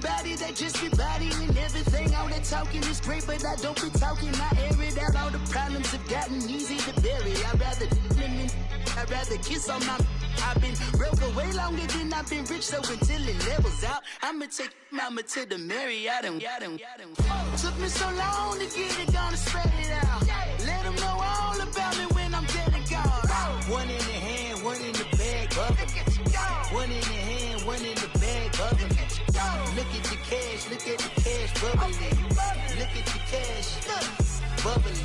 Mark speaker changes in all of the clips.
Speaker 1: everybody that just be bodying everything. All that talking is great, but I don't be talking. I air it out. All the problems have gotten easy to bury. I'd rather kiss on my. I've been broke way longer than I've been rich, so until it levels out, I'ma take mama to the Marriott and took me so long to get it, gonna spread it out. Let them know all about me when I'm dead and gone. One in the hand, one in the bag, bubbling. One in the hand, one in the bag, bubbling. Look at the cash, bubbling. Look at the cash, bubbling.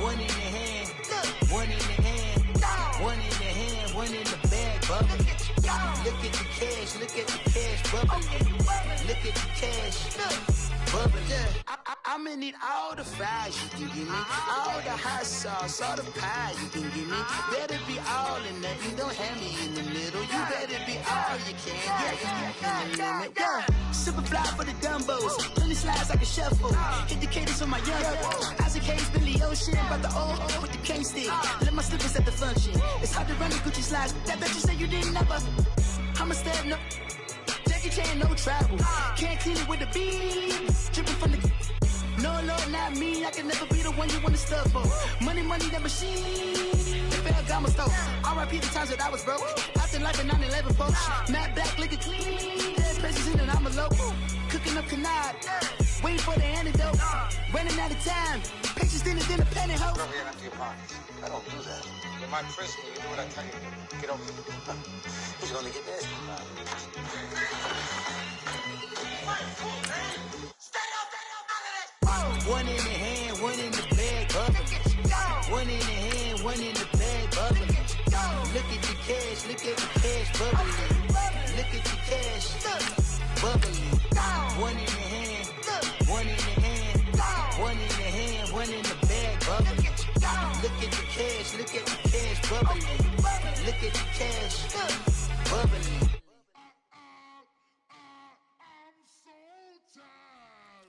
Speaker 1: One in the hand, one in the hand, one in the hand, one in the bag, bubbling. Look at the cash, bubbling. Look at the cash, bubbling. I'ma need all the fries you can give me, all the hot sauce, all the pie you can give me. Better be all in nothing, don't have me in the middle. You better be all you can, yeah. Super fly for the dumbos, plenty slides like a shuffle. Hit the cadence on my young Isaac Hayes, Billy Ocean, about the old with the cane stick. Let my slippers at the function. It's hard to run the Gucci slides. That bet you say you didn't never. I'ma step no. Jackie Chan, no travel. Can't clean it with the beat. Dripping from the. No, Lord, not me. I can never be the one you want to stuff for. Money, that machine. The Ferragamo stove. R.I.P. the times that I was broke. Acting like a 9/11 folks. Matte black, liquor clean. Dead places in and I'm a local. Cooking up canard. Waiting for the antidote. Running out of time. Patience thinner than a penny hoe.
Speaker 2: Over here empty your pockets. I don't do that. In my prison, you do what I tell you. Get over here. Who's gonna get this?
Speaker 1: One in the hand, one in the bag, bubbling. One in the hand, one in the bag, bubbling. Look at the cash, bubbling. Look at the cash, bubbling. One in the hand, one in the hand, one in the hand, one in the bag, bubbling. Look at the cash, bubbling. Look at the cash, bubbling.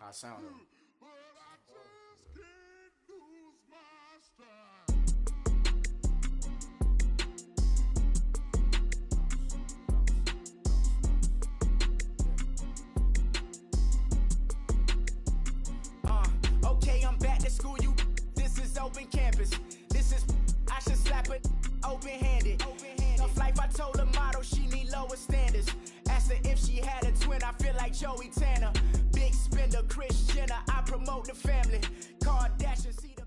Speaker 3: I sound it.
Speaker 4: Okay, I'm back to school, you. This is open campus. This is, I should slap it open-handed. Tough life, I told her motto, she need lower standards. Asked her if she had a twin, I feel like Joey Tanner. Big spender, Kris Jenner, I promote the family. Kardashian, see the...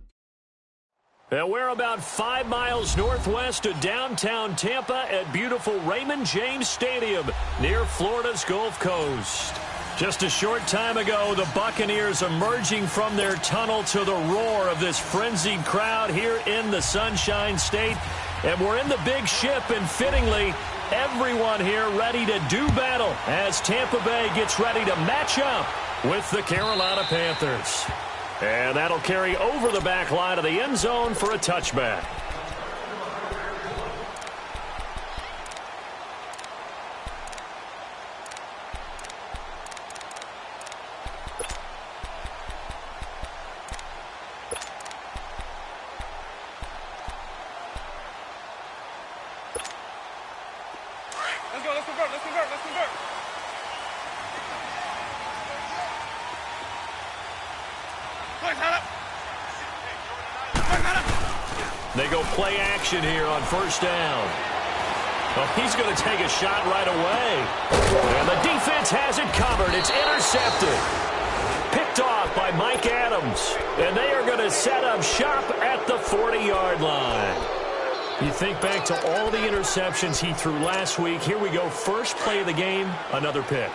Speaker 5: And we're about 5 miles northwest of downtown Tampa at beautiful Raymond James Stadium near Florida's Gulf Coast. Just a short time ago, the Buccaneers emerging from their tunnel to the roar of this frenzied crowd here in the Sunshine State. And we're in the big ship, and fittingly, everyone here ready to do battle as Tampa Bay gets ready to match up with the Carolina Panthers. And that'll carry over the back line of the end zone for a touchback.
Speaker 2: Let's convert.
Speaker 5: They go play action here on first down. Well, he's going to take a shot right away. And the defense has it covered. It's intercepted. Picked off by Mike Adams. And they are going to set up shop at the 40-yard line. You think back to all the interceptions he threw last week. Here we go. First play of the game, another pick.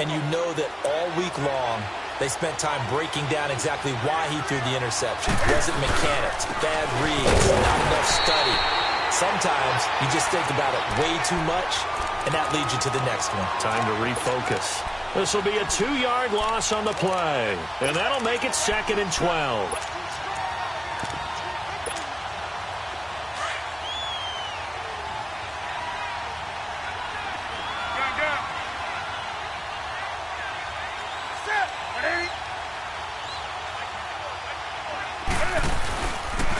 Speaker 6: And you know that all week long, they spent time breaking down exactly why he threw the interception. Was it mechanics, bad reads, not enough study? Sometimes you just think about it way too much, and that leads you to the next one.
Speaker 5: Time to refocus. This will be a 2-yard loss on the play, and that'll make it 2nd and 12.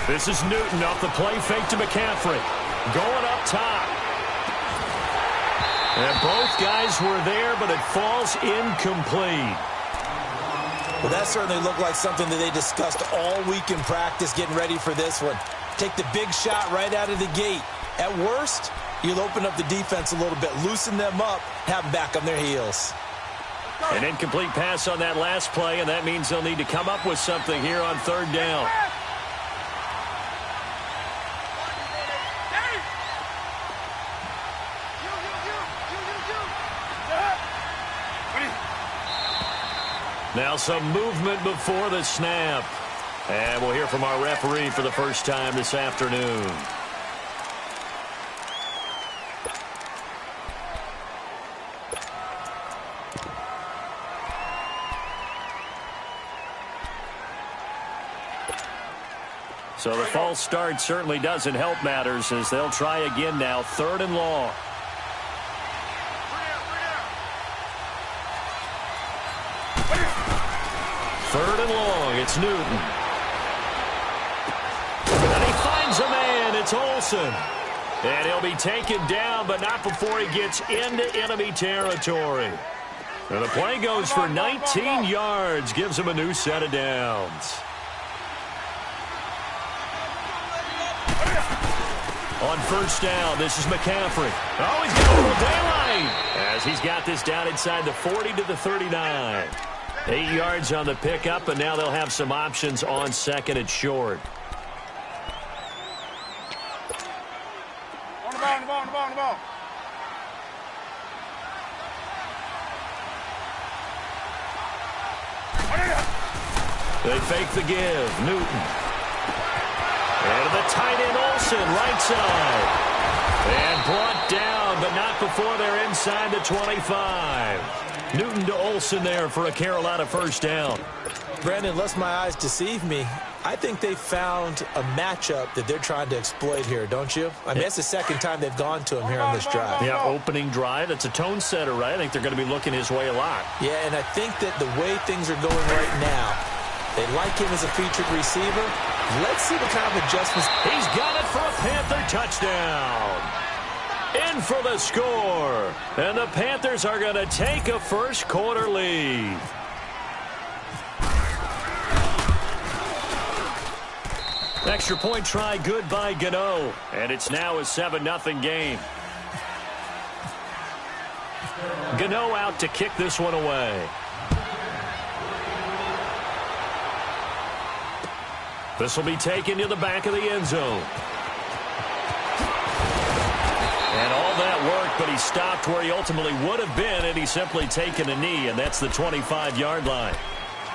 Speaker 5: This is Newton off the play fake to McCaffrey. Going up top. And both guys were there, but it falls incomplete.
Speaker 6: Well, that certainly looked like something that they discussed all week in practice getting ready for this one. Take the big shot right out of the gate. At worst, you'll open up the defense a little bit, loosen them up, have them back on their heels.
Speaker 5: An incomplete pass on that last play, and that means they'll need to come up with something here on third down. Now some movement before the snap. And we'll hear from our referee for the first time this afternoon. So the false start certainly doesn't help matters as they'll try again now, 3rd and long. Third and long, it's Newton. And he finds a man, it's Olsen. And he'll be taken down, but not before he gets into enemy territory. And the play goes for 19 yards, gives him a new set of downs. On first down, this is McCaffrey. Oh, he's got a little daylight as he's got this down inside the 40 to the 39. 8 yards on the pickup, and now they'll have some options on 2nd and short.
Speaker 3: On the ball.
Speaker 5: They fake the give. Newton. And the tight end Olsen, right side. And brought down, but not before they're inside the 25. Newton to Olsen there for a Carolina first down.
Speaker 6: Brandon, unless my eyes deceive me, I think they found a matchup that they're trying to exploit here, don't you? I mean, that's the second time they've gone to him here on this drive.
Speaker 5: Yeah, opening drive. That's a tone setter, right? I think they're going to be looking his way a lot.
Speaker 6: Yeah, and I think that the way things are going right now, they like him as a featured receiver. Let's see what kind of adjustments.
Speaker 5: He's got it for a Panther touchdown. In for the score. And the Panthers are going to take a first quarter lead. Extra point try good by Gano. And it's now a 7-0 game. Gano out to kick this one away. This will be taken to the back of the end zone. And all that work, but he stopped where he ultimately would have been had he simply taken a knee, and that's the 25-yard line.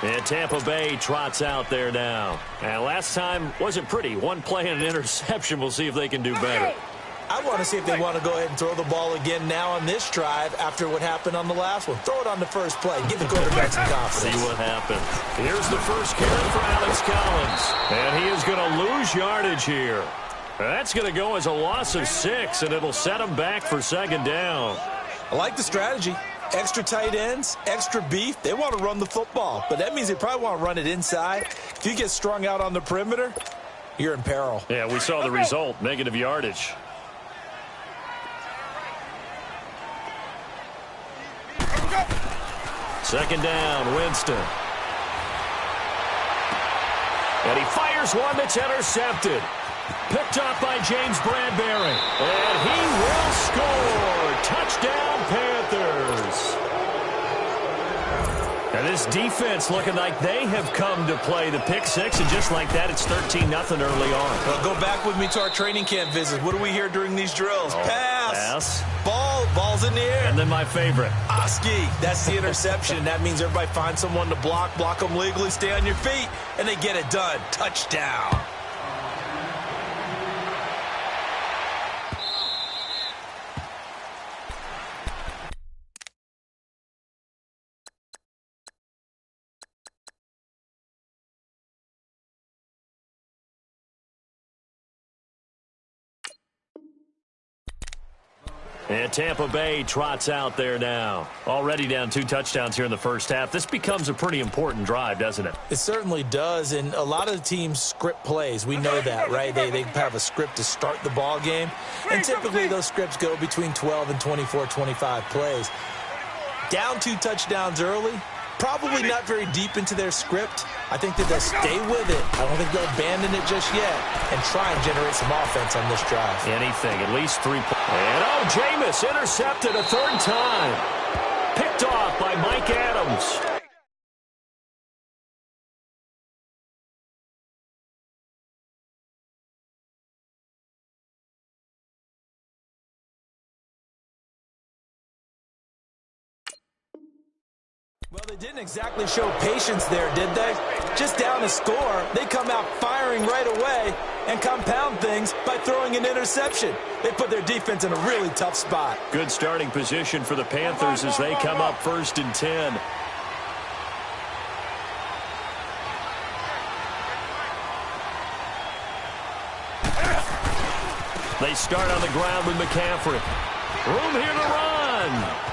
Speaker 5: And Tampa Bay trots out there now. And last time wasn't pretty. One play and an interception. We'll see if they can do better.
Speaker 6: I want to see if they want to go ahead and throw the ball again now on this drive after what happened on the last one. Throw it on the first play. Give the quarterback some confidence.
Speaker 5: See what happens. Here's the first carry for Alex Collins. And he is going to lose yardage here. That's going to go as a loss of 6, and it'll set him back for 2nd down.
Speaker 6: I like the strategy. Extra tight ends, extra beef. They want to run the football, but that means they probably want to run it inside. If you get strung out on the perimeter, you're in peril.
Speaker 5: Yeah, we saw the result, negative yardage. Second down, Winston. And he fires one that's intercepted. Picked up by James Bradbury. And he will score. Touchdown, Panthers. Now this defense looking like they have come to play the pick six, and just like that, it's 13-0 early on.
Speaker 6: Well, go back with me to our training camp visit. What do we hear during these drills? Pass. Ball's in the air.
Speaker 5: And then my favorite.
Speaker 6: Oski, that's the interception. That means everybody finds someone to block them legally, stay on your feet, and they get it done. Touchdown.
Speaker 5: And Tampa Bay trots out there now. Already down 2 touchdowns here in the first half. This becomes a pretty important drive, doesn't it?
Speaker 6: It certainly does, and a lot of the teams script plays. We know that, right? They have a script to start the ball game, and typically those scripts go between 12 and 24, 25 plays. Down 2 touchdowns early, probably not very deep into their script. I think that they'll stay with it. I don't think they'll abandon it just yet and try and generate some offense on this drive.
Speaker 5: Anything, at least 3 points. And Jameis intercepted a 3rd time. Picked off by Mike Adams.
Speaker 6: Well, they didn't exactly show patience there, did they? Just down a score, they come out firing right away and compound things by throwing an interception. They put their defense in a really tough spot.
Speaker 5: Good starting position for the Panthers as they come up 1st and 10. They start on the ground with McCaffrey. Room here to run.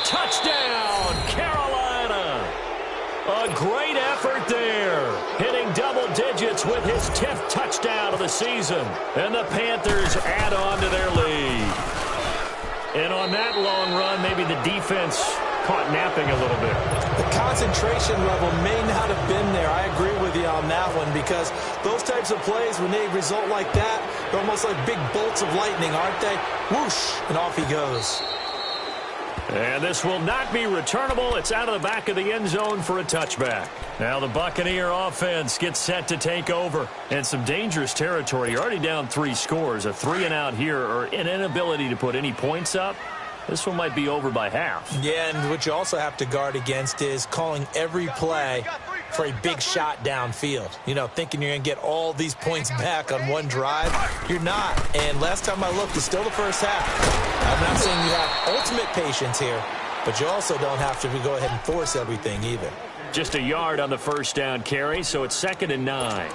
Speaker 5: Touchdown, Carolina. A great effort there. Hitting double digits with his 10th touchdown of the season. And the Panthers add on to their lead. And on that long run, maybe the defense caught napping a little bit.
Speaker 6: The concentration level may not have been there. I agree with you on that one because those types of plays, when they result like that, they're almost like big bolts of lightning, aren't they? Whoosh, and off he goes.
Speaker 5: And this will not be returnable. It's out of the back of the end zone for a touchback. Now the Buccaneer offense gets set to take over. And some dangerous territory. You're already down 3 scores. A 3-and-out here or an inability to put any points up. This one might be over by half.
Speaker 6: Yeah, and what you also have to guard against is calling every play for a big shot downfield. You know, thinking you're going to get all these points back on one drive. You're not. And last time I looked, it's still the first half. I'm not saying you have ultimate patience here, but you also don't have to go ahead and force everything either.
Speaker 5: Just a yard on the 1st down carry, so it's 2nd and 9.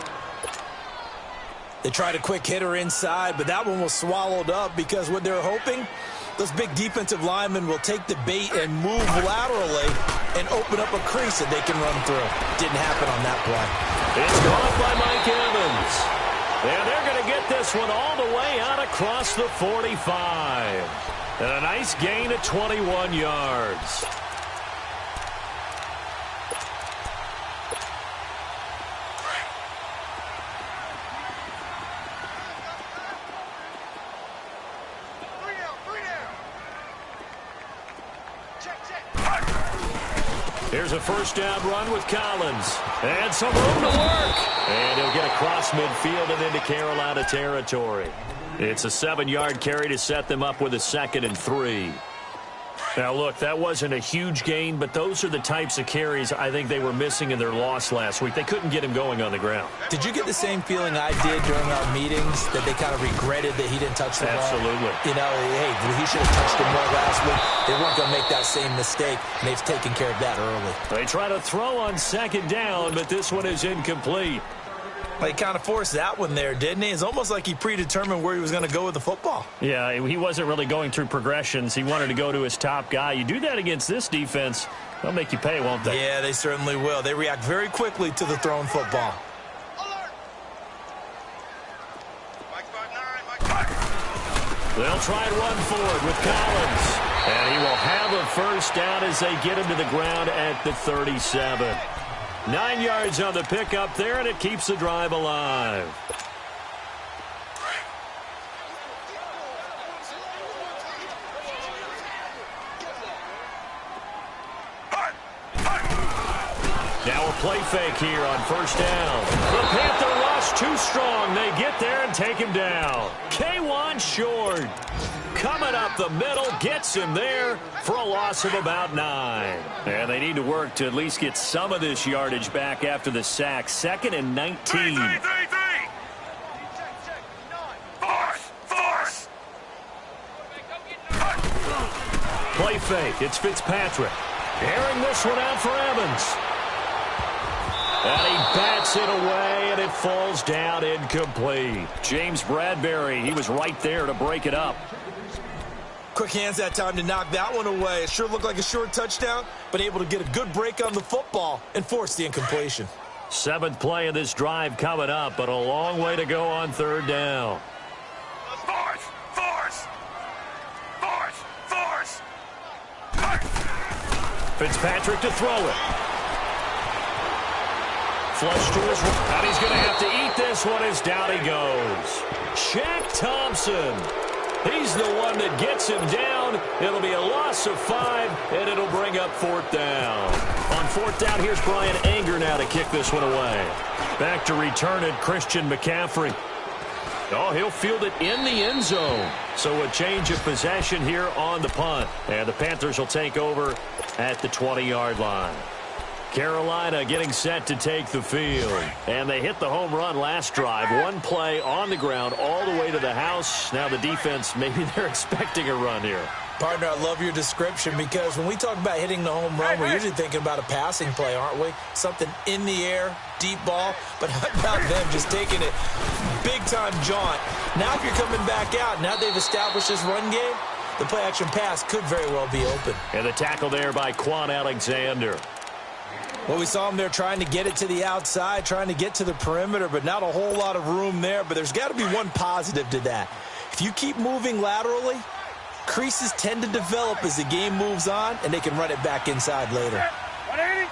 Speaker 6: They tried a quick hitter inside, but that one was swallowed up because what they're hoping, those big defensive linemen will take the bait and move laterally and open up a crease that they can run through. Didn't happen on that play.
Speaker 5: It's caught by Mike Evans. And they're going to get this one all the way out across the 45. And a nice gain of 21 yards. Here's a 1st down run with Collins. And some room to work. And he'll get across midfield and into Carolina territory. It's a 7-yard carry to set them up with a 2nd and 3. Now, look, that wasn't a huge gain, but those are the types of carries I think they were missing in their loss last week. They couldn't get him going on the ground.
Speaker 6: Did you get the same feeling I did during our meetings, that they kind of regretted that he didn't touch the ball?
Speaker 5: Absolutely.
Speaker 6: You know, hey, he should have touched the ball last week. They weren't going to make that same mistake, and they've taken care of that early.
Speaker 5: They try to throw on 2nd down, but this one is incomplete.
Speaker 6: He kind of forced that one there, didn't he? It's almost like he predetermined where he was going to go with the football.
Speaker 5: Yeah, he wasn't really going through progressions. He wanted to go to his top guy. You do that against this defense, they'll make you pay, won't they?
Speaker 6: Yeah, they certainly will. They react very quickly to the thrown football.
Speaker 5: They'll try and run forward with Collins. And he will have a 1st down as they get him to the ground at the 37. 9 yards on the pickup there, and it keeps the drive alive. Now a play fake here on 1st down. The Panther rush too strong. They get there and take him down. K1 short. Coming up the middle, gets him there for a loss of about 9. And they need to work to at least get some of this yardage back after the sack. 2nd and 19. Play fake. It's Fitzpatrick. Airing this one out for Evans. And he bats it away, and it falls down incomplete. James Bradbury, he was right there to break it up.
Speaker 6: Quick hands that time to knock that one away. It sure looked like a short touchdown, but able to get a good break on the football and force the incompletion.
Speaker 5: 7th play of this drive coming up, but a long way to go on 3rd down.
Speaker 7: Force!
Speaker 5: Fitzpatrick to throw it. Flush to his right, and he's going to have to eat this one as down he goes. Shaq Thompson. He's the one that gets him down. It'll be a loss of 5, and it'll bring up 4th down. On 4th down, here's Brian Anger now to kick this one away. Back to return it, Christian McCaffrey. Oh, he'll field it in the end zone. So a change of possession here on the punt. And the Panthers will take over at the 20-yard line. Carolina getting set to take the field. And they hit the home run last drive. One play on the ground all the way to the house. Now the defense, maybe they're expecting a run here.
Speaker 6: Partner, I love your description because when we talk about hitting the home run, we're usually thinking about a passing play, aren't we? Something in the air, deep ball. But how about them just taking it big-time jaunt? Now if you're coming back out, now they've established this run game, the play-action pass could very well be open.
Speaker 5: And the tackle there by Quan Alexander.
Speaker 6: Well, we saw him there trying to get it to the outside, trying to get to the perimeter, but not a whole lot of room there. But there's got to be one positive to that. If you keep moving laterally, creases tend to develop as the game moves on, and they can run it back inside later.
Speaker 7: 180.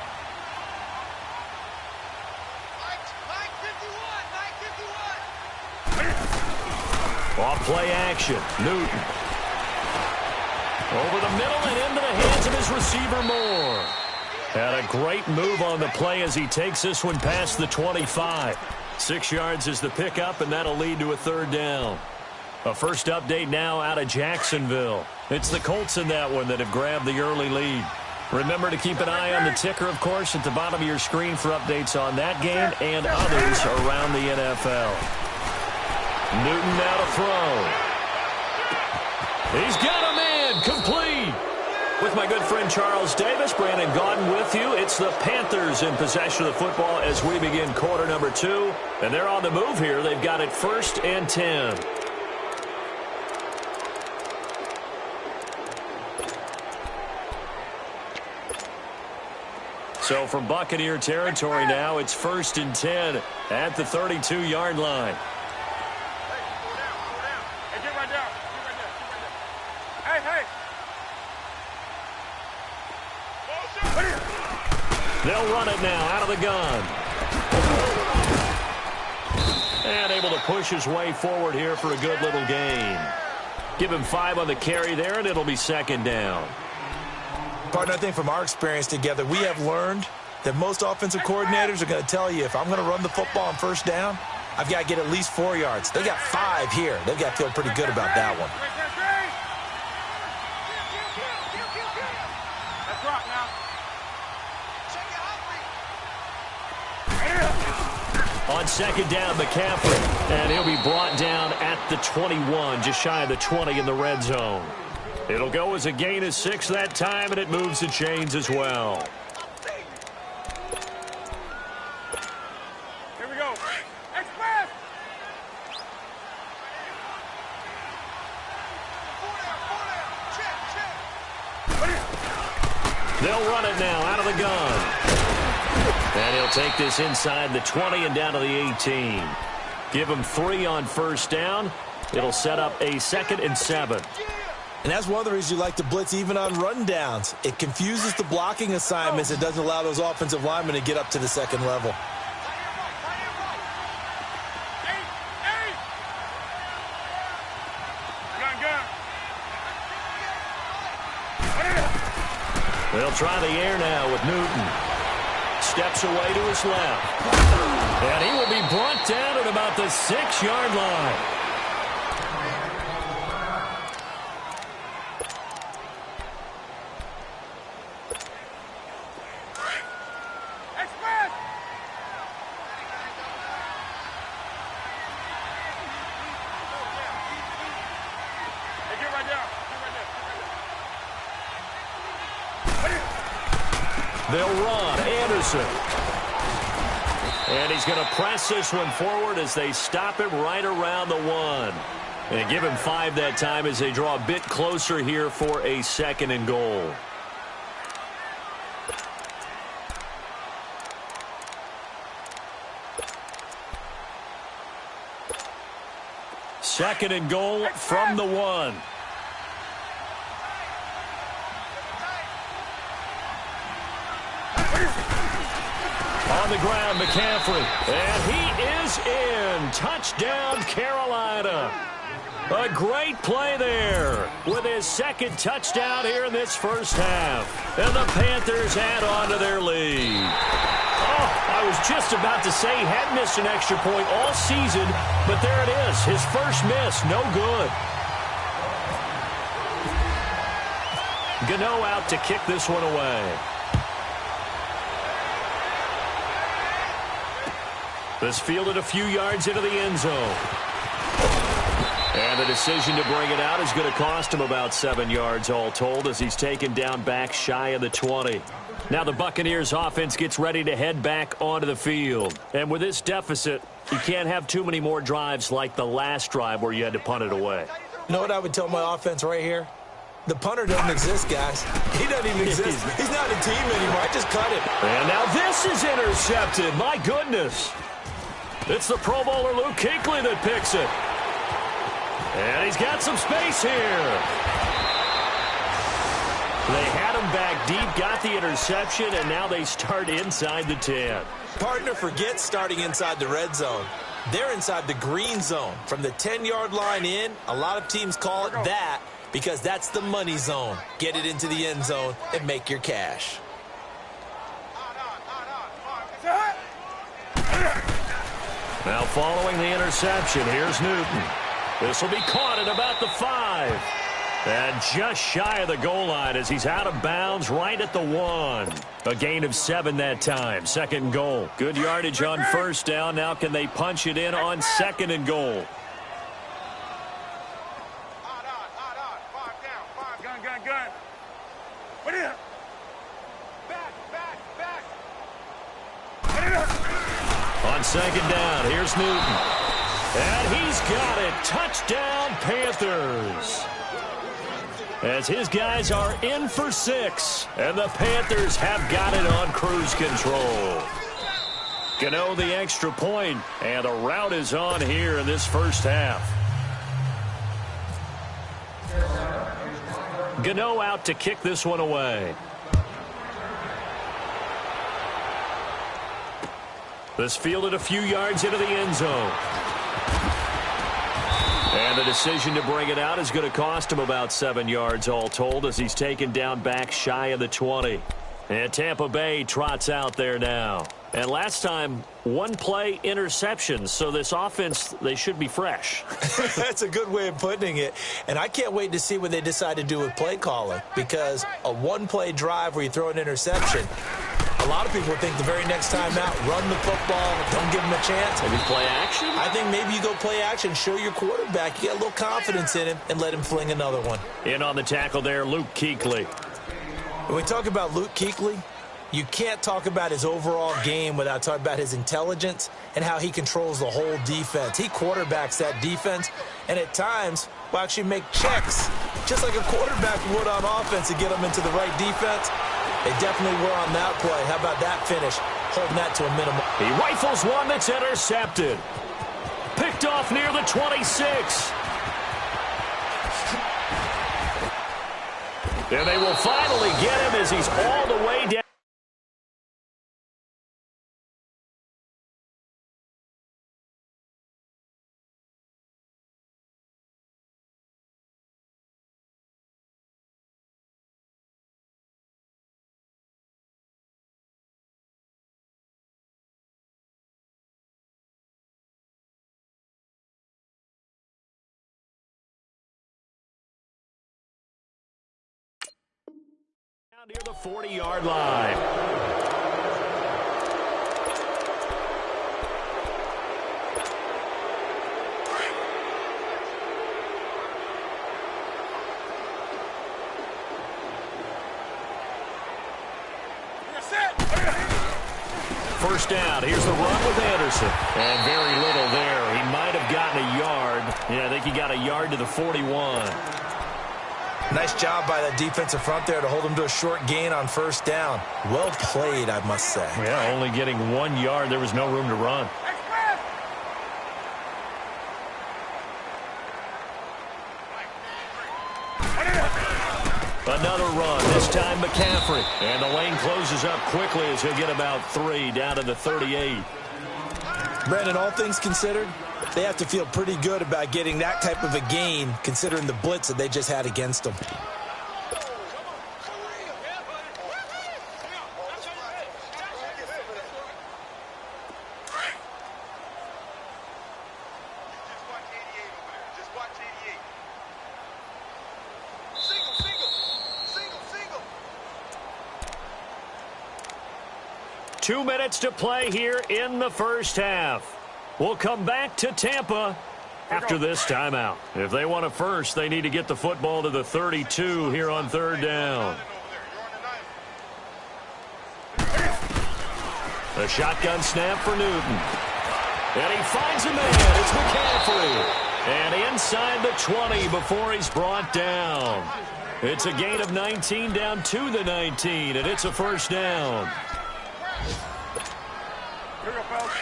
Speaker 5: Off play action. Newton. Over the middle and into the hands of his receiver Moore. Had a great move on the play as he takes this one past the 25. 6 yards is the pickup, and that'll lead to a 3rd down. A first update now out of Jacksonville. It's the Colts in that one that have grabbed the early lead. Remember to keep an eye on the ticker, of course, at the bottom of your screen for updates on that game and others around the NFL. Newton now to throw. He's got a man complete. With my good friend Charles Davis, Brandon Gaudin with you. It's the Panthers in possession of the football as we begin quarter number 2. And they're on the move here. They've got it 1st and 10. So from Buccaneer territory now, it's 1st and 10 at the 32-yard line.
Speaker 7: Hey, get right down. Hey.
Speaker 5: They'll run it now out of the gun. And able to push his way forward here for a good little gain. Give him 5 on the carry there, and it'll be 2nd down.
Speaker 6: Partner, I think from our experience together, we have learned that most offensive coordinators are going to tell you, if I'm going to run the football on 1st down, I've got to get at least 4 yards. They got 5 here. They've got to feel pretty good about that one.
Speaker 7: Let's rock now.
Speaker 5: On 2nd down, McCaffrey. And he'll be brought down at the 21, just shy of the 20 in the red zone. It'll go as a gain of 6 that time, and it moves the chains as well.
Speaker 7: Here we go. Express.
Speaker 5: They'll run it now out of the gun. And he'll take this inside the 20 and down to the 18. Give him 3 on 1st down. It'll set up a 2nd and 7.
Speaker 6: And that's one of the reasons you like to blitz even on run downs. It confuses the blocking assignments. It doesn't allow those offensive linemen to get up to the 2nd level.
Speaker 5: They'll try the air now with Newton. Steps away to his left. And he will be brought down at about the 6-yard line. They'll run. Anderson. And he's going to press this one forward as they stop him right around the 1. And give him 5 that time as they draw a bit closer here for a 2nd and goal. Second and goal from the 1. On the ground, McCaffrey. And he is in. Touchdown, Carolina. A great play there with his 2nd touchdown here in this first half. And the Panthers add on to their lead. Oh, I was just about to say he had missed an extra point all season, but there it is. His first miss, no good. Gano out to kick this one away. This fielded a few yards into the end zone. And the decision to bring it out is going to cost him about 7 yards all told as he's taken down back shy of the 20. Now the Buccaneers offense gets ready to head back onto the field. And with this deficit, you can't have too many more drives like the last drive where you had to punt it away.
Speaker 6: You know what I would tell my offense right here? The punter doesn't exist, guys. He doesn't even exist. He's not a team anymore. I just cut him.
Speaker 5: And now this is intercepted. My goodness. It's the Pro Bowler Luke Kuechly that picks it. And he's got some space here. They had him back deep, got the interception, and now they start inside the 10.
Speaker 6: Partner, forget starting inside the red zone. They're inside the green zone. From the 10-yard line in, a lot of teams call it that because that's the money zone. Get it into the end zone and make your cash.
Speaker 5: Now following the interception, here's Newton. This will be caught at about the 5. And just shy of the goal line as he's out of bounds right at the 1. A gain of 7 that time. 2nd and goal. Good yardage on first down. Now can they punch it in on 2nd and goal?
Speaker 7: Gun. What is it? Back.
Speaker 5: On 2nd down, here's Newton. And he's got it. Touchdown, Panthers. As his guys are in for 6. And the Panthers have got it on cruise control. Gano the extra point, and a rout is on here in this first half. Gano out to kick this one away. This fielded a few yards into the end zone. And the decision to bring it out is going to cost him about 7 yards all told as he's taken down back shy of the 20. And Tampa Bay trots out there now. And last time, 1 play interception, so this offense, they should be fresh.
Speaker 6: That's a good way of putting it. And I can't wait to see what they decide to do with play calling, because a 1-play drive where you throw an interception, a lot of people think the very next time out, run the football, don't give him a chance.
Speaker 5: Maybe play action?
Speaker 6: I think maybe you go play action, show your quarterback, you get a little confidence in him, and let him fling another one.
Speaker 5: In on the tackle there, Luke Kuechly.
Speaker 6: When we talk about Luke Kuechly, you can't talk about his overall game without talking about his intelligence and how he controls the whole defense. He quarterbacks that defense, and at times will actually make checks, just like a quarterback would on offense to get them into the right defense. They definitely were on that play. How about that finish? Holding that to a minimum.
Speaker 5: He rifles one that's intercepted. Picked off near the 26. And they will finally get him as he's all the way down. Near the 40-yard line. first down. Here's the run with Anderson. And very little there. He might have gotten a yard. Yeah, I think he got a yard to the 41.
Speaker 6: Nice job by that defensive front there to hold him to a short gain on first down. Well played, I must say.
Speaker 5: Yeah, only getting 1 yard. There was no room to run. Another run, this time McCaffrey. And the lane closes up quickly as he'll get about 3 down to the 38.
Speaker 6: Brandon, all things considered, they have to feel pretty good about getting that type of a gain considering the blitz that they just had against them.
Speaker 5: Two minutes to play here in the first half. We'll come back to Tampa after this timeout. If they want a first, they need to get the football to the 32 here on third down. A shotgun snap for Newton. And he finds a man. It's McCaffrey. And inside the 20 before he's brought down. It's a gain of 19 down to the 19, and it's a first down.
Speaker 7: Here we go, fellas.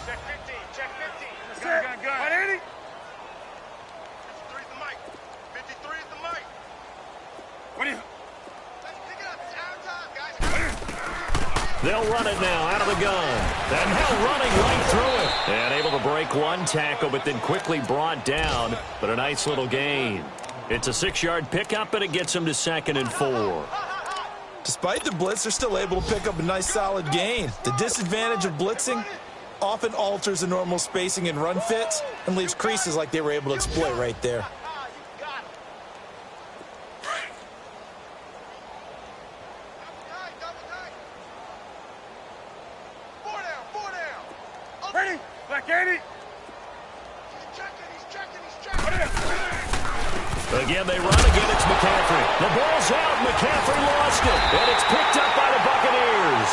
Speaker 7: Check 15, check 15. Gun. 180. 53 is the mic. 53 is the mic. What do you... Let's pick it up. It's our time, guys.
Speaker 5: They'll run it now out of the gun. And now running right through it. And able to break one tackle, but then quickly brought down. But a nice little gain. It's a 6-yard pickup, and it gets him to 2nd and 4.
Speaker 6: Despite the blitz, they're still able to pick up a nice solid gain. The disadvantage of blitzing often alters the normal spacing and run fits and leaves creases like they were able to exploit right there.
Speaker 7: Ready? Black 80. He's checking.
Speaker 5: Again, they run. Again, it's McCaffrey. The ball's out. McCaffrey lost it. And it's picked up by the Buccaneers.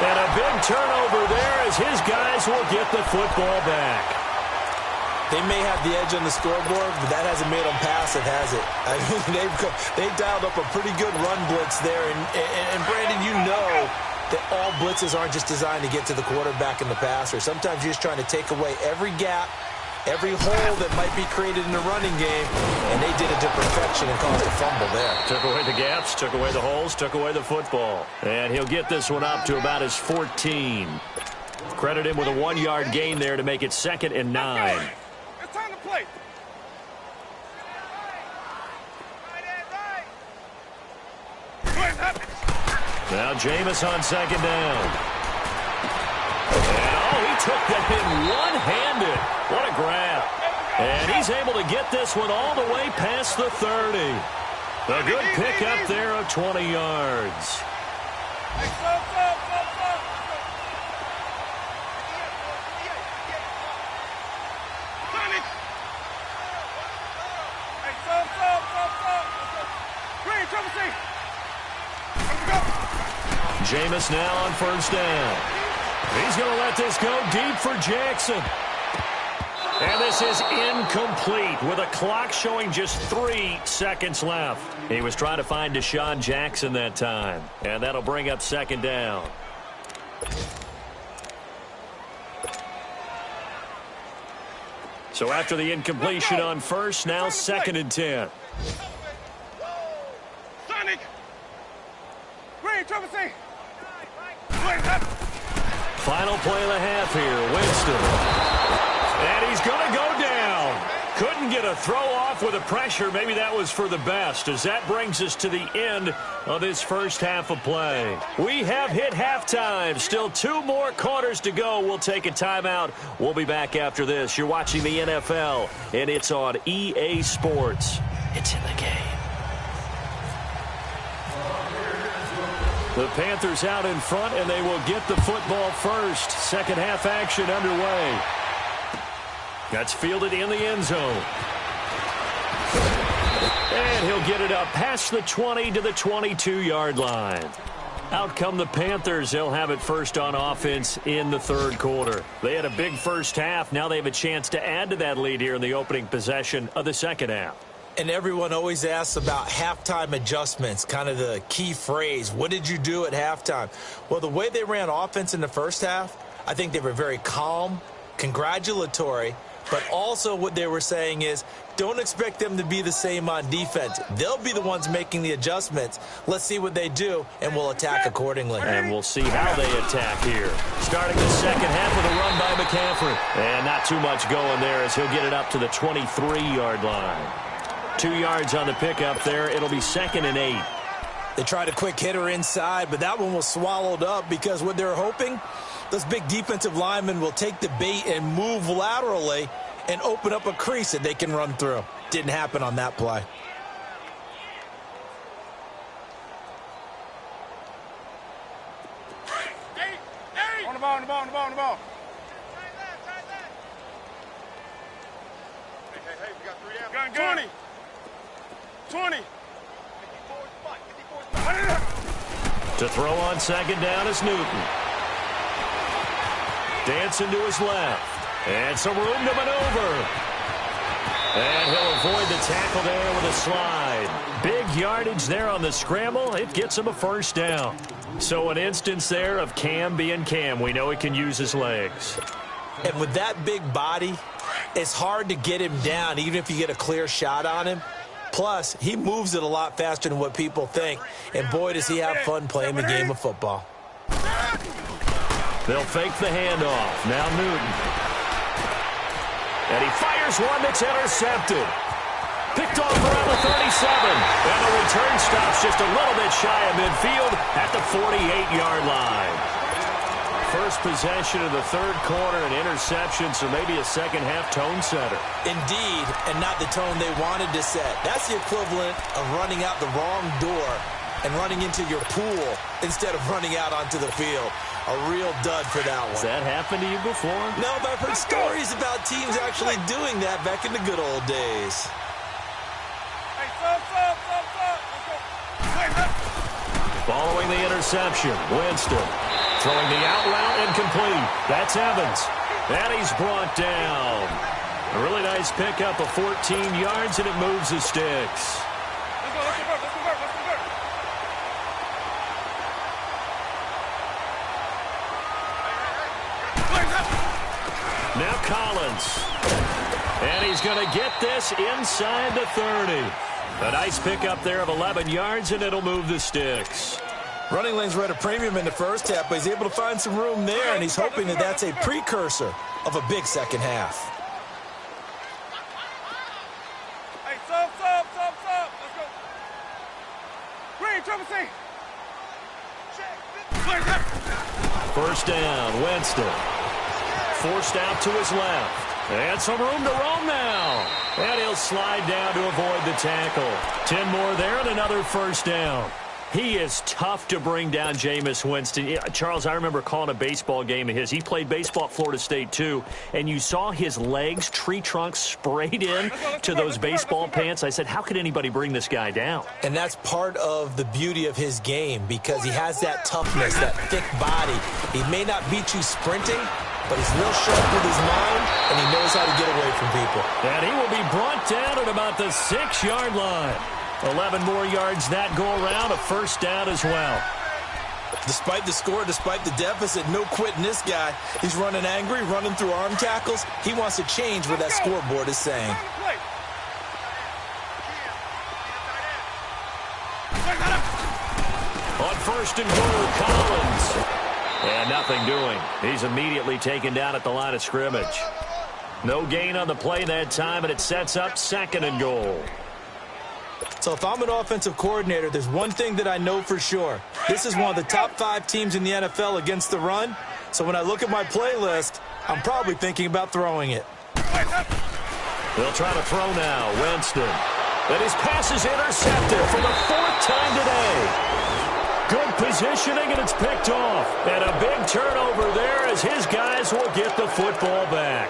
Speaker 5: And a big turnover there as his guys will get the football back.
Speaker 6: They may have the edge on the scoreboard, but that hasn't made them passive, has it? I mean, they've dialed up a pretty good run blitz there. And Brandon, you know that all blitzes aren't just designed to get to the quarterback and the passer. Sometimes you're just trying to take away every gap, every hole that might be created in the running game, and they did it to perfection and caused a fumble there.
Speaker 5: Took away the gaps, took away the holes, took away the football. And he'll get this one up to about his 14. Credit him with a 1-yard gain there to make it 2nd and 9.
Speaker 7: It's time to play.
Speaker 5: Now Jameis on 2nd down. And he took that in one-handed. What a grab. And he's able to get this one all the way past the 30. A good pickup there of 20 yards. Jameis now on first down. He's going to let this go deep for Jackson. And this is incomplete with a clock showing just 3 seconds left. He was trying to find Deshaun Jackson that time. And that'll bring up 2nd down. So after the incompletion on first, now 2nd and 10.
Speaker 7: Sonic! Green, Trevor, say!
Speaker 5: Final play of the half here. Winston. And he's going to go down. Couldn't get a throw off with the pressure. Maybe that was for the best, as that brings us to the end of this first half of play. We have hit halftime. Still 2 more quarters to go. We'll take a timeout. We'll be back after this. You're watching the NFL, and it's on EA Sports. It's in the game. The Panthers out in front, and they will get the football first. Second half action underway. That's fielded in the end zone. And he'll get it up past the 20 to the 22-yard line. Out come the Panthers. They'll have it first on offense in the third quarter. They had a big first half. Now they have a chance to add to that lead here in the opening possession of the second half.
Speaker 6: And everyone always asks about halftime adjustments, kind of the key phrase. What did you do at halftime? Well, the way they ran offense in the first half, I think they were very calm, congratulatory, but also what they were saying is don't expect them to be the same on defense. They'll be the ones making the adjustments. Let's see what they do, and we'll attack accordingly.
Speaker 5: And we'll see how they attack here. Starting the second half with a run by McCaffrey. And not too much going there as he'll get it up to the 23-yard line. 2 yards on the pickup there. It'll be 2nd and 8.
Speaker 6: They tried a quick hitter inside, but that one was swallowed up because what they're hoping, those big defensive linemen will take the bait and move laterally and open up a crease that they can run through. Didn't happen on that play.
Speaker 7: On the ball, on the ball, on the ball, on the ball. Hey, we got 3 out. Gun. 20.
Speaker 5: To throw on second down is Newton. Dancing to his left. And some room to maneuver. And he'll avoid the tackle there with a slide. Big yardage there on the scramble. It gets him a first down. So an instance there of Cam being Cam. We know he can use his legs.
Speaker 6: And with that big body, it's hard to get him down, even if you get a clear shot on him. Plus, he moves it a lot faster than what people think. And boy, does he have fun playing the game of football.
Speaker 5: They'll fake the handoff. Now Newton. And he fires one that's intercepted. Picked off around the 37. And the return stops just a little bit shy of midfield at the 48-yard line. First possession of the third quarter, an interception, so maybe a second-half tone setter.
Speaker 6: Indeed, and not the tone they wanted to set. That's the equivalent of running out the wrong door and running into your pool instead of running out onto the field. A real dud for that one.
Speaker 5: Has that happened to you before?
Speaker 6: No, but I've heard stories about teams actually doing that back in the good old days.
Speaker 7: Hey, stop.
Speaker 5: Following the interception, Winston throwing the out route incomplete. That's Evans. And he's brought down. A really nice pickup of 14 yards, and it moves the sticks.
Speaker 7: Let's go.
Speaker 5: Now Collins. And he's going to get this inside the 30. A nice pickup there of 11 yards, and it'll move the sticks.
Speaker 6: Running lanes were at a premium in the first half, but he's able to find some room there, and he's hoping that that's a precursor of a big second half.
Speaker 7: Hey, stop. Let's go. Green, triple C.
Speaker 5: First down, Winston. Forced out to his left. And some room to roam now. And he'll slide down to avoid the tackle. 10 more there and another first down. He is tough to bring down, Jameis Winston. Charles, I remember calling a baseball game of his. He played baseball at Florida State, too. And you saw his legs, tree trunks sprayed in to those baseball pants. I said, how could anybody bring this guy down?
Speaker 6: And that's part of the beauty of his game because he has that toughness, that thick body. He may not beat you sprinting, but he's real sharp with his mind, and he knows how to get away from people.
Speaker 5: And he will be brought down at about the 6-yard line. 11 more yards that go around, a first down as well.
Speaker 6: Despite the score, despite the deficit, no quitting this guy. He's running angry, running through arm tackles. He wants to change what that scoreboard is saying.
Speaker 5: On first and goal, Collins. And nothing doing. He's immediately taken down at the line of scrimmage. No gain on the play that time, and it sets up 2nd and goal.
Speaker 6: So if I'm an offensive coordinator, there's one thing that I know for sure. This is one of the top 5 teams in the NFL against the run. So when I look at my playlist, I'm probably thinking about throwing it.
Speaker 5: They'll try to throw now. Winston. And his pass is intercepted for the 4th time today. Good positioning, and it's picked off. And a big turnover there as his guys will get the football back.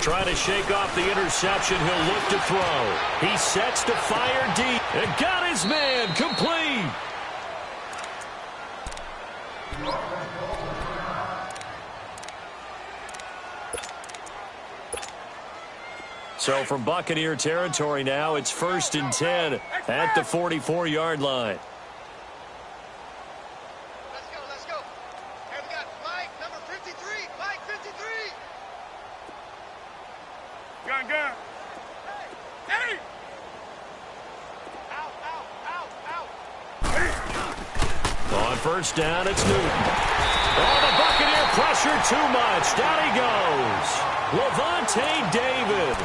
Speaker 5: Trying to shake off the interception. He'll look to throw. He sets to fire deep. And got his man complete. So from Buccaneer territory now, it's 1st and 10 at the 44-yard line.
Speaker 7: Let's go. Hey, we got Mike, number 53. Mike, 53. Gun. Hey! Out.
Speaker 5: On first down, it's Newton. Oh, the Buccaneer pressure too much. Down he goes. Levante David.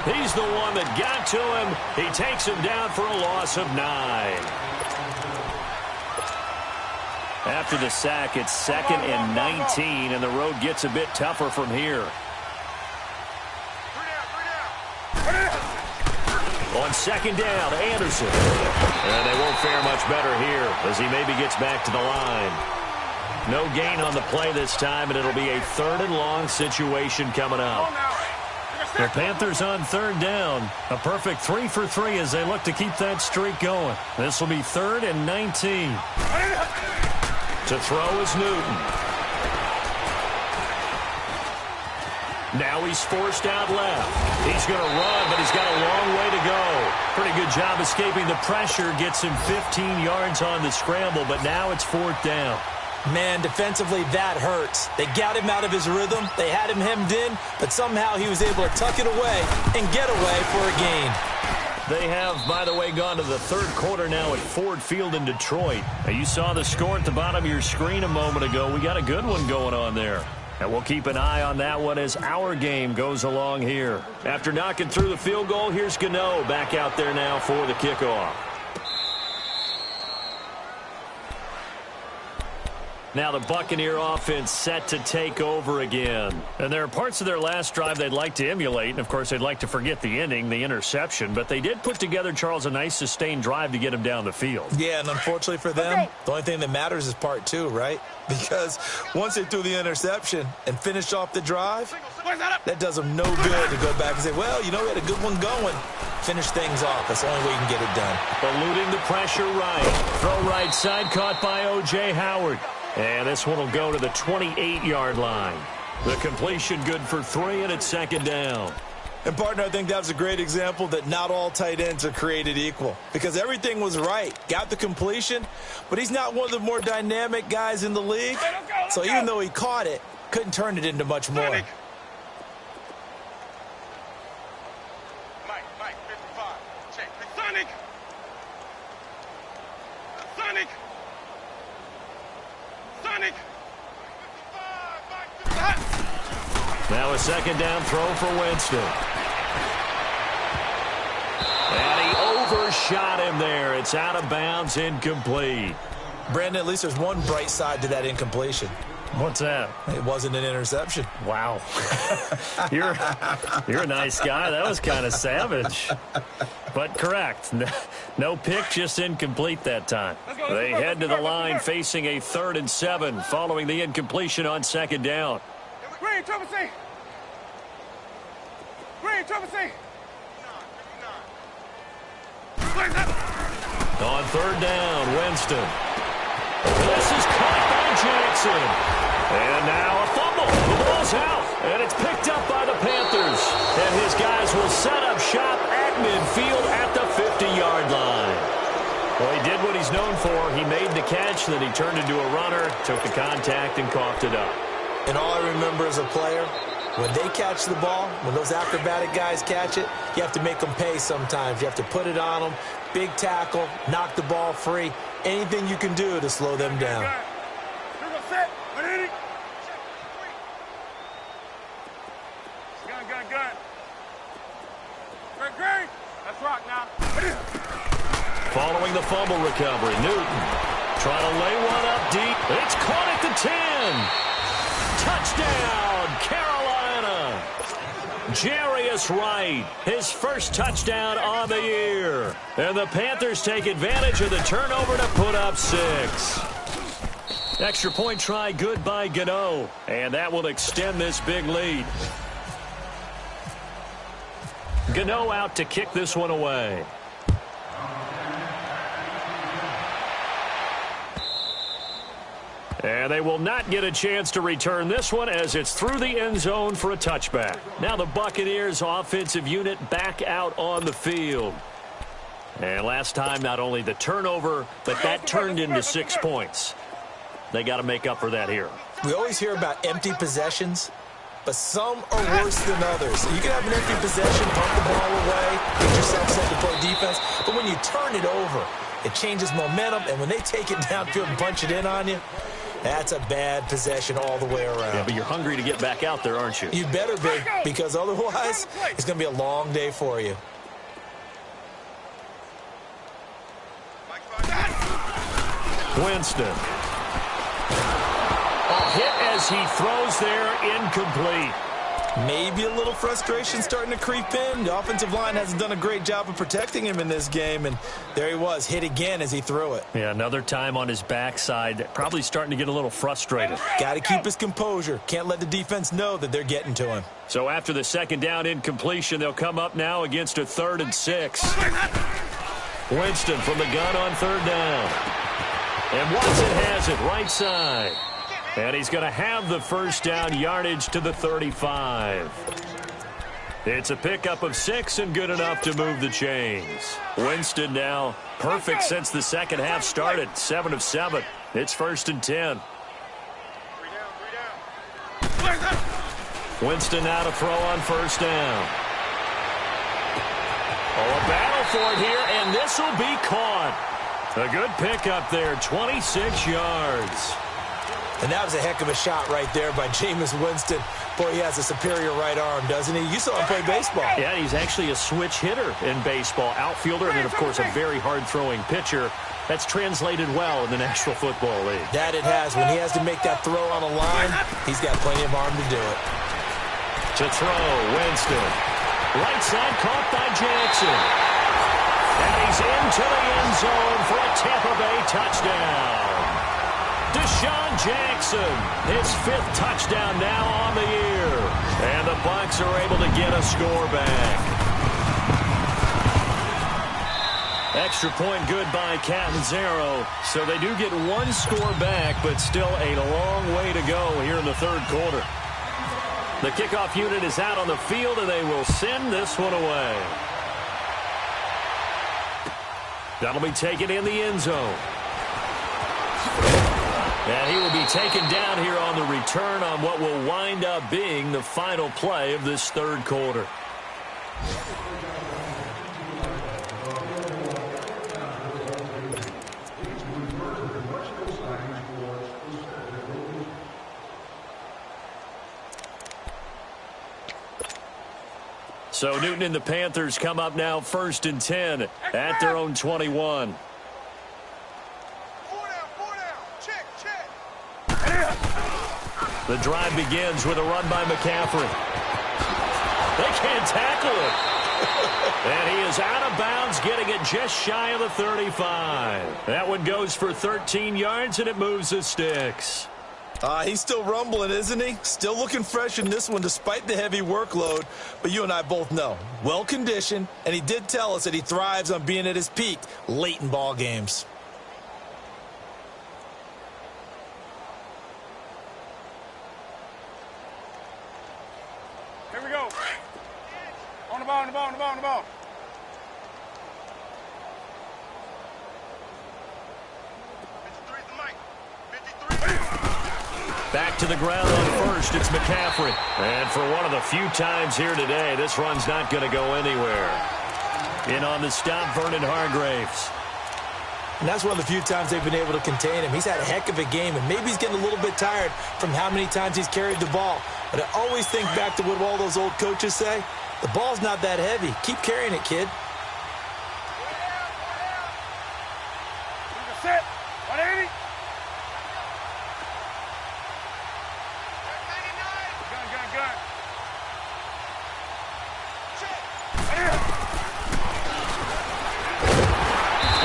Speaker 5: He's the one that got to him. He takes him down for a loss of 9. After the sack, it's 2nd and 19, and the road gets a bit tougher from here. On 2nd down, Anderson. And they won't fare much better here as he maybe gets back to the line. No gain on the play this time, and it'll be a 3rd and long situation coming up. The Panthers on 3rd down. A perfect 3 for 3 as they look to keep that streak going. This will be 3rd and 19. To throw is Newton. Now he's forced out left. He's going to run, but he's got a long way to go. Pretty good job escaping the pressure. Gets him 15 yards on the scramble, but now it's 4th down.
Speaker 6: Man, defensively, that hurts. They got him out of his rhythm. They had him hemmed in, but somehow he was able to tuck it away and get away for a gain.
Speaker 5: They have, by the way, gone to the 3rd quarter now at Ford Field in Detroit. Now, you saw the score at the bottom of your screen a moment ago. We got a good one going on there. And we'll keep an eye on that one as our game goes along here. After knocking through the field goal, here's Gano back out there now for the kickoff. Now the Buccaneer offense set to take over again. And there are parts of their last drive they'd like to emulate. And, of course, they'd like to forget the ending, the interception. But they did put together, Charles, a nice sustained drive to get him down the field.
Speaker 6: Yeah, and unfortunately for them, the only thing that matters is part 2, right? Because once they threw the interception and finished off the drive, that does them no good to go back and say, well, you know, we had a good one going. Finish things off. That's the only way you can get it done.
Speaker 5: Eluding the pressure right. Throw right side caught by O.J. Howard. And this one will go to the 28-yard line. The completion good for 3, and it's 2nd down.
Speaker 6: And, partner, I think that was a great example that not all tight ends are created equal. Because everything was right. Got the completion, but he's not one of the more dynamic guys in the league. So even though he caught it, couldn't turn it into much more.
Speaker 7: Mike, 55. Check. Sonic!
Speaker 5: Now a 2nd down throw for Winston. And he overshot him there. It's out of bounds, incomplete.
Speaker 6: Brandon, at least there's one bright side to that incompletion.
Speaker 5: What's that?
Speaker 6: It wasn't an interception.
Speaker 5: Wow. You're a nice guy. That was kind of savage. But correct. No pick, just incomplete that time. They head to the line facing a 3rd and 7 following the incompletion on 2nd down.
Speaker 7: Green, triple C.
Speaker 5: On 3rd down, Winston. This is caught by Jackson. And now a fumble. The ball's out, and it's picked up by the Panthers. And his guys will set up shop at midfield at the 50-yard line. Well, he did what he's known for. He made the catch, then he turned into a runner, took the contact, and coughed it up.
Speaker 6: And all I remember as a player, when they catch the ball, when those acrobatic guys catch it, you have to make them pay sometimes. You have to put it on them, big tackle, knock the ball free, anything you can do to slow them down.
Speaker 7: Let's rock now.
Speaker 5: Following the fumble recovery, Newton trying to lay one up deep. It's caught at the 10. Touchdown, Carolina. Jarius Wright, his first touchdown on the year. And the Panthers take advantage of the turnover to put up 6. Extra point try good by Gano. And that will extend this big lead. Gano out to kick this one away. And they will not get a chance to return this one as it's through the end zone for a touchback. Now the Buccaneers offensive unit back out on the field. And last time, not only the turnover, but that turned into 6 points. They got to make up for that here.
Speaker 6: We always hear about empty possessions, but some are worse than others. You can have an empty possession, pump the ball away, get yourself set to play defense, but when you turn it over, it changes momentum, and when they take it downfield and punch it in on you, that's a bad possession all the way around.
Speaker 5: Yeah, but you're hungry to get back out there, aren't you?
Speaker 6: You better be, because otherwise, it's going to be a long day for you.
Speaker 5: Winston. A hit as he throws there, incomplete.
Speaker 6: Maybe a little frustration starting to creep in. The offensive line hasn't done a great job of protecting him in this game, and there he was, hit again as he threw it.
Speaker 5: Yeah, another time on his backside, probably starting to get a little frustrated.
Speaker 6: Got to keep his composure. Can't let the defense know that they're getting to him.
Speaker 5: So after the second down incompletion, they'll come up now against a 3rd and 6. Winston from the gun on 3rd down. And Watson has it right side. And he's going to have the first down yardage to the 35. It's a pickup of 6 and good enough to move the chains. Winston now perfect since the second half started. 7 of 7. It's 1st and 10. Winston now to throw on 1st down. Oh, a battle for it here, and this will be caught. A good pickup there, 26 yards.
Speaker 6: And that was a heck of a shot right there by Jameis Winston. Boy, he has a superior right arm, doesn't he? You saw him play baseball.
Speaker 5: Yeah, he's actually a switch hitter in baseball. Outfielder, and then, of course, a very hard-throwing pitcher. That's translated well in the National Football League.
Speaker 6: That it has. When he has to make that throw on a line, he's got plenty of arm to do it.
Speaker 5: To throw, Winston. Right side caught by Jackson. And he's into the end zone for a Tampa Bay touchdown. Deshaun Jackson, his 5th touchdown now on the year. And the Bucs are able to get a score back. Extra point good by Catanzaro. So they do get 1 score back, but still a long way to go here in the 3rd quarter. The kickoff unit is out on the field, and they will send this one away. That'll be taken in the end zone. And he will be taken down here on the return on what will wind up being the final play of this 3rd quarter. So Newton and the Panthers come up now 1st and 10 at their own 21. The drive begins with a run by McCaffrey. They can't tackle it. And he is out of bounds, getting it just shy of the 35. That one goes for 13 yards, and it moves the sticks.
Speaker 6: He's still rumbling, isn't he? Still looking fresh in this one despite the heavy workload. But you and I both know, well-conditioned, and he did tell us that he thrives on being at his peak late in ball games.
Speaker 7: Here we go. On the ball, on the ball, on the ball, on the ball.
Speaker 5: Back to the ground on 1st, it's McCaffrey. And for one of the few times here today, this run's not going to go anywhere. In on the stop, Vernon Hargreaves.
Speaker 6: And that's one of the few times they've been able to contain him. He's had a heck of a game, and maybe he's getting a little bit tired from how many times he's carried the ball. But I always think back to what all those old coaches say. The ball's not that heavy. Keep carrying it, kid.
Speaker 7: Set. 180. Gun.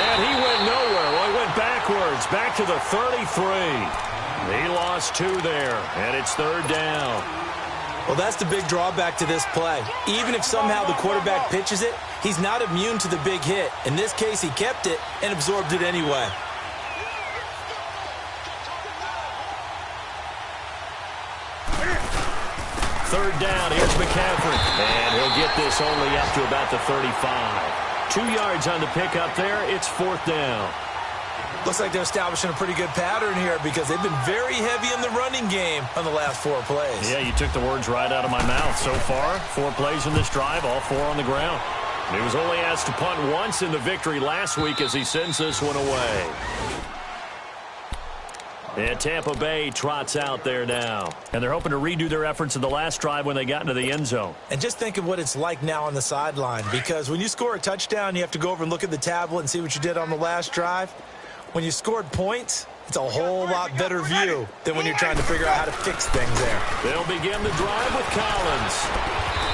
Speaker 5: And he went nowhere. Well, he went backwards, back to the 33. He lost 2 there, and it's 3rd down.
Speaker 6: Well, that's the big drawback to this play. Even if somehow the quarterback pitches it, he's not immune to the big hit. In this case, he kept it and absorbed it anyway.
Speaker 5: Third down, here's McCaffrey. And he'll get this only up to about the 35. 2 yards on the pickup there. It's fourth down.
Speaker 6: Looks like they're establishing a pretty good pattern here because they've been very heavy in the running game on the last 4 plays.
Speaker 5: Yeah, you took the words right out of my mouth. So far, 4 plays in this drive, all 4 on the ground. He was only asked to punt once in the victory last week as he sends this one away. And Tampa Bay trots out there now. And they're hoping to redo their efforts in the last drive when they got into the end zone.
Speaker 6: And just think of what it's like now on the sideline, because when you score a touchdown, you have to go over and look at the tablet and see what you did on the last drive. When you scored points, it's a whole lot better view than when you're trying to figure out how to fix things there.
Speaker 5: They'll begin the drive with Collins.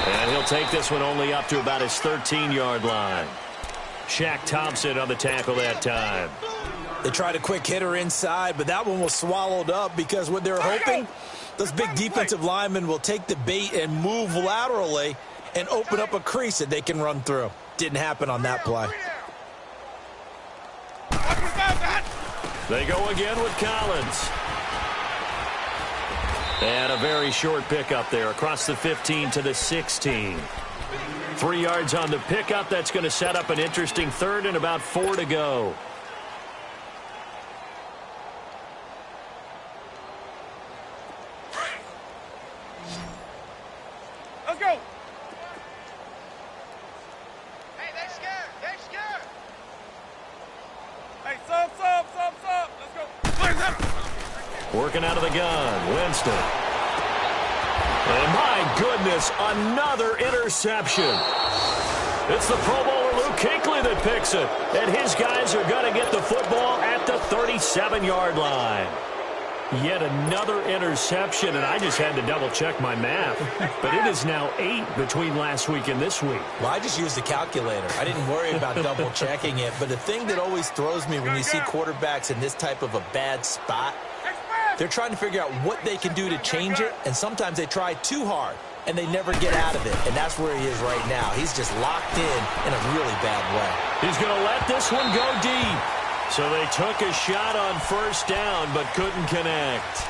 Speaker 5: And he'll take this one only up to about his 13-yard line. Shaq Thompson on the tackle that time.
Speaker 6: They tried a quick hitter inside, but that one was swallowed up because what they're hoping, those big defensive linemen will take the bait and move laterally and open up a crease that they can run through. Didn't happen on that play.
Speaker 5: They go again with Collins. And a very short pickup there across the 15 to the 16. 3 yards on the pickup. That's going to set up an interesting third and about 4 to go.
Speaker 7: Let's go. Hey, they scared. They scared. Hey, sub. Let's go.
Speaker 5: Working out of the gun, Winston. And my goodness, another interception. It's the Pro Bowler Luke Kuechly that picks it. And his guys are going to get the football at the 37-yard line. Yet another interception, and I just had to double-check my math. But it is now 8 between last week and this week.
Speaker 6: Well, I just used the calculator. I didn't worry about double-checking it. But the thing that always throws me when you see quarterbacks in this type of a bad spot, they're trying to figure out what they can do to change it, and sometimes they try too hard, and they never get out of it. And that's where he is right now. He's just locked in a really bad way.
Speaker 5: He's going to let this one go deep. So they took a shot on first down, but couldn't connect.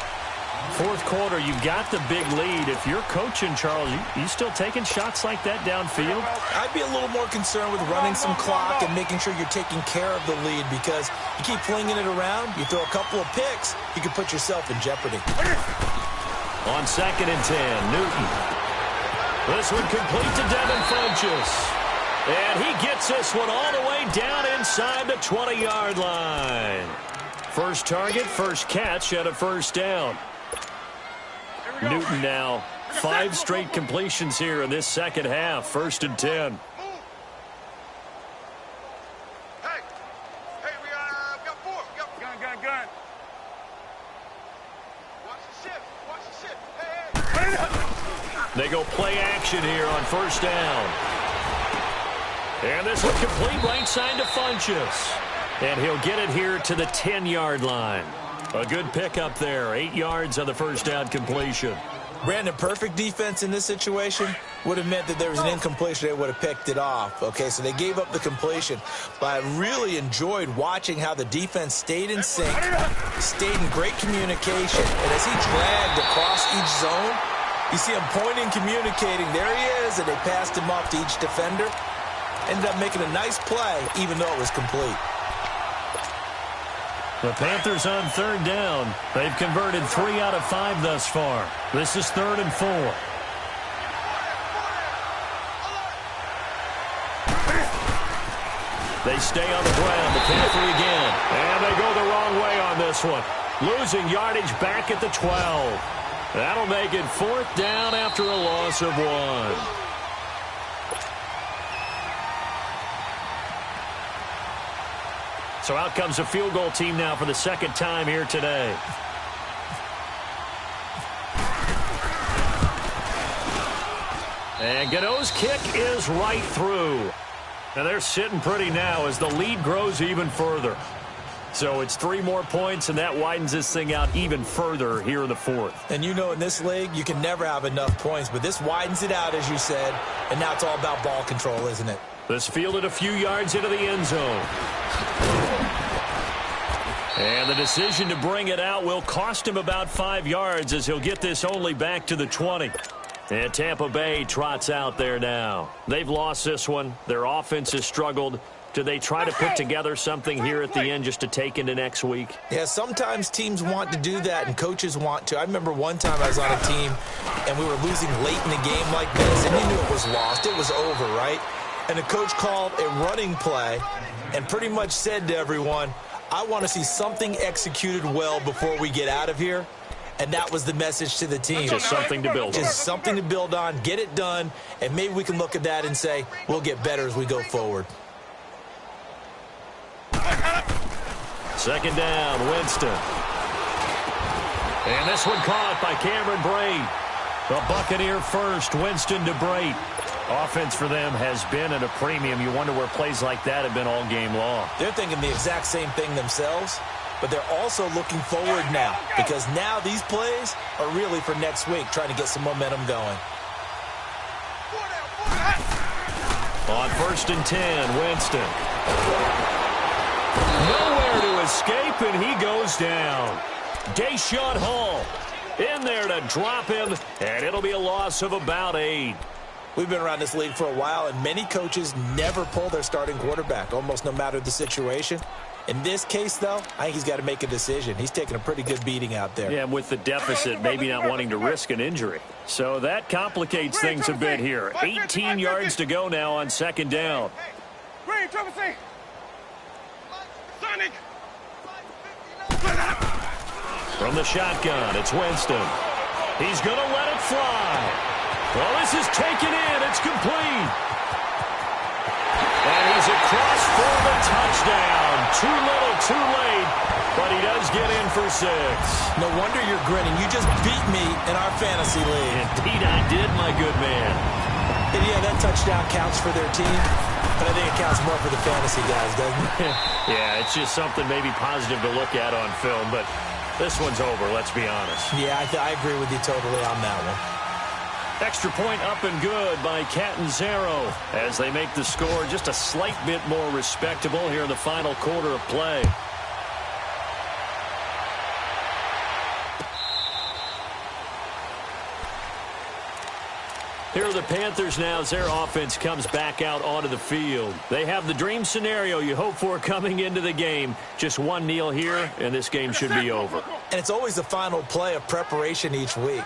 Speaker 5: Fourth quarter, you've got the big lead. If you're coaching, Charles, you still taking shots like that downfield?
Speaker 6: I'd be a little more concerned with running some clock and making sure you're taking care of the lead, because you keep flinging it around, you throw a couple of picks, you can put yourself in jeopardy.
Speaker 5: On 2nd and 10, Newton. This one complete to Devin Funchess. And he gets this one all the way down inside the 20-yard line. First target, first catch at a first down. Newton now 5 straight completions here in this second half. 1st and 10.
Speaker 7: Hey, we got 4. Gun. Watch the ship. Hey.
Speaker 5: They go play action here on first down. And this one complete right side to Funchess. And he'll get it here to the 10-yard line. A good pickup there. 8 yards on the first down completion.
Speaker 6: Brandon, perfect defense in this situation would have meant that there was an incompletion. They would have picked it off. Okay, so they gave up the completion. But I really enjoyed watching how the defense stayed in sync, stayed in great communication. And as he dragged across each zone, you see him pointing, communicating. There he is, and they passed him off to each defender. Ended up making a nice play, even though it was complete.
Speaker 5: The Panthers on third down. They've converted 3 out of 5 thus far. This is 3rd and 4. They stay on the ground. McCaffrey again. And they go the wrong way on this one. Losing yardage back at the 12. That'll make it 4th down after a loss of 1. So out comes a field goal team now for the second time here today. And Godot's kick is right through. And they're sitting pretty now as the lead grows even further. So it's 3 more points, and that widens this thing out even further here in the fourth.
Speaker 6: And you know in this league, you can never have enough points, but this widens it out, as you said, and now it's all about ball control, isn't it?
Speaker 5: This fielded a few yards into the end zone. And the decision to bring it out will cost him about 5 yards as he'll get this only back to the 20. And Tampa Bay trots out there now. They've lost this one. Their offense has struggled. Do they try to put together something here at the end just to take into next week?
Speaker 6: Yeah, sometimes teams want to do that and coaches want to. I remember one time I was on a team and we were losing late in the game like this, and you knew it was lost. It was over, right? And the coach called a running play and pretty much said to everyone, I want to see something executed well before we get out of here. And that was the message to the team.
Speaker 5: Just something to build on.
Speaker 6: Just something to build on, get it done, and maybe we can look at that and say, we'll get better as we go forward.
Speaker 5: Second down, Winston. And this one caught by Cameron Brate. The Buccaneer first, Winston to Brate. Offense for them has been at a premium. You wonder where plays like that have been all game long.
Speaker 6: They're thinking the exact same thing themselves, but they're also looking forward now because now these plays are really for next week, trying to get some momentum going.
Speaker 5: On 1st and 10, Winston. Nowhere to escape, and he goes down. Deshaun Hall in there to drop him, and it'll be a loss of about 8.
Speaker 6: We've been around this league for a while, and many coaches never pull their starting quarterback, almost no matter the situation. In this case, though, I think he's got to make a decision. He's taking a pretty good beating out there.
Speaker 5: Yeah, with the deficit, maybe not wanting to risk an injury. So that complicates things a bit here. 18 yards to go now on 2nd down.
Speaker 7: Green, Triple C. Sonic.
Speaker 5: From the shotgun, it's Winston. He's going to let it fly. Well, this is taken in. It's complete. And he's across for the touchdown. Too little, too late, but he does get in for 6.
Speaker 6: No wonder you're grinning. You just beat me in our fantasy league.
Speaker 5: Indeed I did, my good man.
Speaker 6: And yeah, that touchdown counts for their team, but I think it counts more for the fantasy guys, doesn't it?
Speaker 5: Yeah, it's just something maybe positive to look at on film, but this one's over, let's be honest.
Speaker 6: Yeah, I agree with you totally on that one.
Speaker 5: Extra point up and good by Catanzaro as they make the score just a slight bit more respectable here in the final quarter of play. Here are the Panthers now as their offense comes back out onto the field. They have the dream scenario you hope for coming into the game. Just one kneel here, and this game should be over.
Speaker 6: And it's always the final play of preparation each week.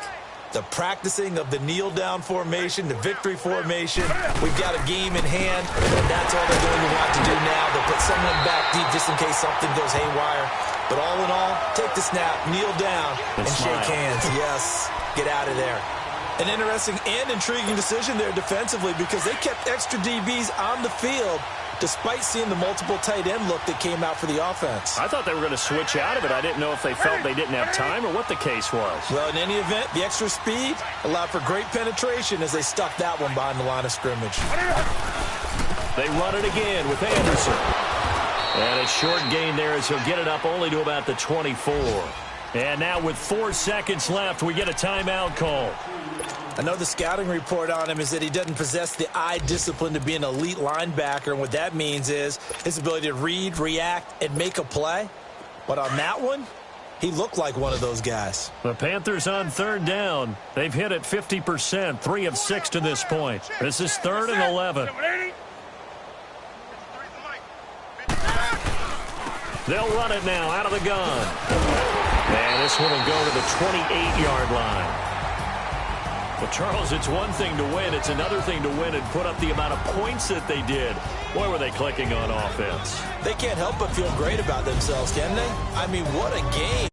Speaker 6: The practicing of the kneel-down formation, the victory formation. We've got a game in hand, and that's all they're going to want to do now. They'll put someone back deep just in case something goes haywire. But all in all, take the snap, kneel down, and shake hands. Yes, get out of there. An interesting and intriguing decision there defensively because they kept extra DBs on the field despite seeing the multiple tight end look that came out for the offense.
Speaker 5: I thought they were going to switch out of it. I didn't know if they felt they didn't have time or what the case was.
Speaker 6: Well, in any event, the extra speed allowed for great penetration as they stuffed that one behind the line of scrimmage.
Speaker 5: They run it again with Anderson. And a short gain there as he'll get it up only to about the 24. And now with 4 seconds left, we get a timeout call.
Speaker 6: I know the scouting report on him is that he doesn't possess the eye discipline to be an elite linebacker, and what that means is his ability to read, react, and make a play. But on that one, he looked like one of those guys.
Speaker 5: The Panthers on 3rd down. They've hit it 50%, 3 of 6 to this point. This is 3rd and 11. They'll run it now out of the gun. And this one will go to the 28-yard line. Well, Charles, it's one thing to win. It's another thing to win and put up the amount of points that they did. Boy, were they clicking on offense.
Speaker 6: They can't help but feel great about themselves, can they? I mean, what a game.